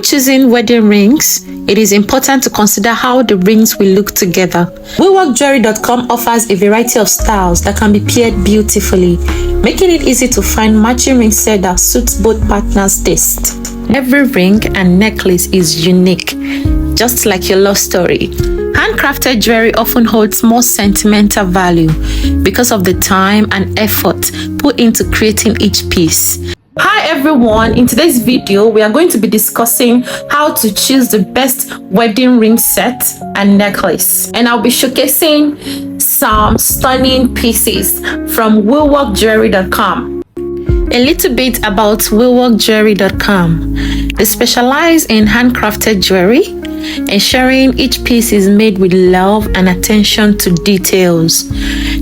choosing wedding rings, it is important to consider how the rings will look together. Willworkjewerly.com offers a variety of styles that can be paired beautifully, making it easy to find matching ring set that suits both partners' taste. Every ring and necklace is unique, just like your love story. Handcrafted jewelry often holds more sentimental value because of the time and effort put into creating each piece. Hi everyone, in today's video we are going to be discussing how to choose the best wedding ring set and necklace, and I'll be showcasing some stunning pieces from Willworkjewerly.com. A little bit about Willworkjewerly.com. They specialize in handcrafted jewelry, ensuring each piece is made with love and attention to details.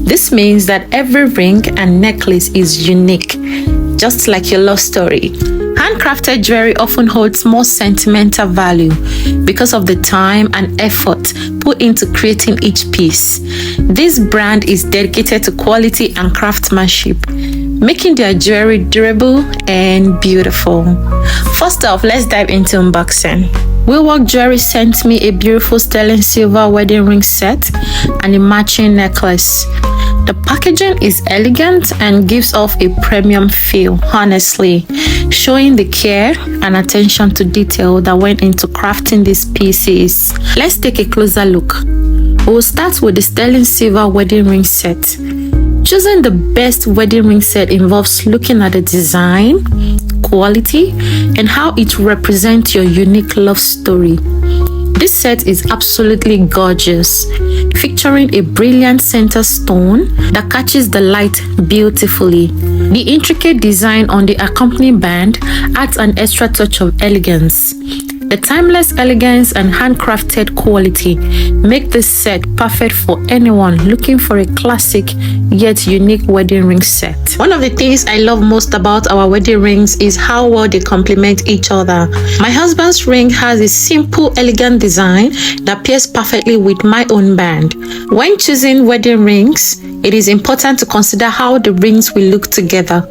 This means that every ring and necklace is unique, just like your love story. Handcrafted jewelry often holds more sentimental value because of the time and effort put into creating each piece. This brand is dedicated to quality and craftsmanship, making their jewelry durable and beautiful. First off, let's dive into unboxing. Willworkjewerly sent me a beautiful sterling silver wedding ring set and a matching necklace. The packaging is elegant and gives off a premium feel, honestly, showing the care and attention to detail that went into crafting these pieces. Let's take a closer look. We'll start with the sterling silver wedding ring set. Choosing the best wedding ring set involves looking at the design, quality, and how it represents your unique love story. This set is absolutely gorgeous, featuring a brilliant center stone that catches the light beautifully. The intricate design on the accompanying band adds an extra touch of elegance. The timeless elegance and handcrafted quality make this set perfect for anyone looking for a classic yet unique wedding ring set. One of the things I love most about our wedding rings is how well they complement each other. My husband's ring has a simple, elegant design that pairs perfectly with my own band. When choosing wedding rings, it is important to consider how the rings will look together.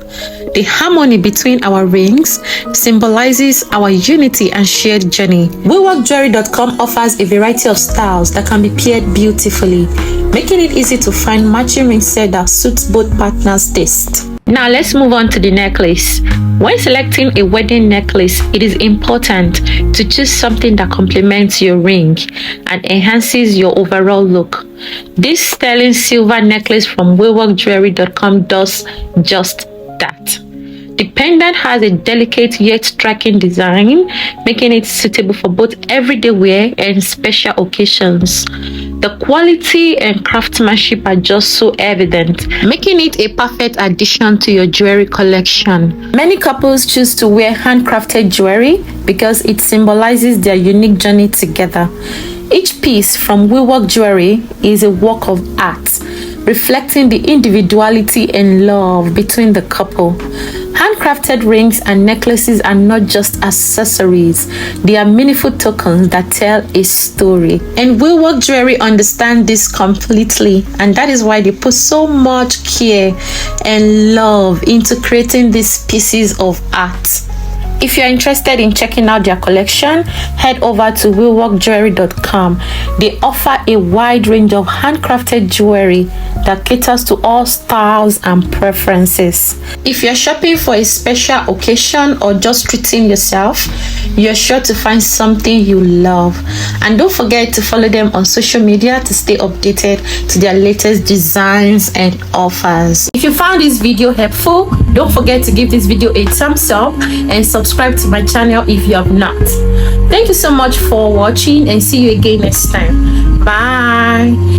The harmony between our rings symbolizes our unity and shared journey. Willworkjewerly.com offers a variety of styles that can be paired beautifully, making it easy to find matching ring set that suits both partners' taste. Now let's move on to the necklace. When selecting a wedding necklace, it is important to choose something that complements your ring and enhances your overall look. This sterling silver necklace from Willworkjewerly.com does just that. The pendant has a delicate yet striking design, making it suitable for both everyday wear and special occasions. The quality and craftsmanship are just so evident, making it a perfect addition to your jewelry collection. Many couples choose to wear handcrafted jewelry because it symbolizes their unique journey together. Each piece from Willworkjewerly is a work of art, reflecting the individuality and love between the couple. Handcrafted rings and necklaces are not just accessories, they are meaningful tokens that tell a story. And Willworkjewerly understand this completely, and that is why they put so much care and love into creating these pieces of art. If you're interested in checking out their collection, head over to Willworkjewerly.com. They offer a wide range of handcrafted jewelry that caters to all styles and preferences. If you're shopping for a special occasion or just treating yourself, you're sure to find something you love. And don't forget to follow them on social media to stay updated to their latest designs and offers. If you found this video helpful, don't forget to give this video a thumbs up and subscribe to my channel if you have not. Thank you so much for watching, and see you again next time. Bye.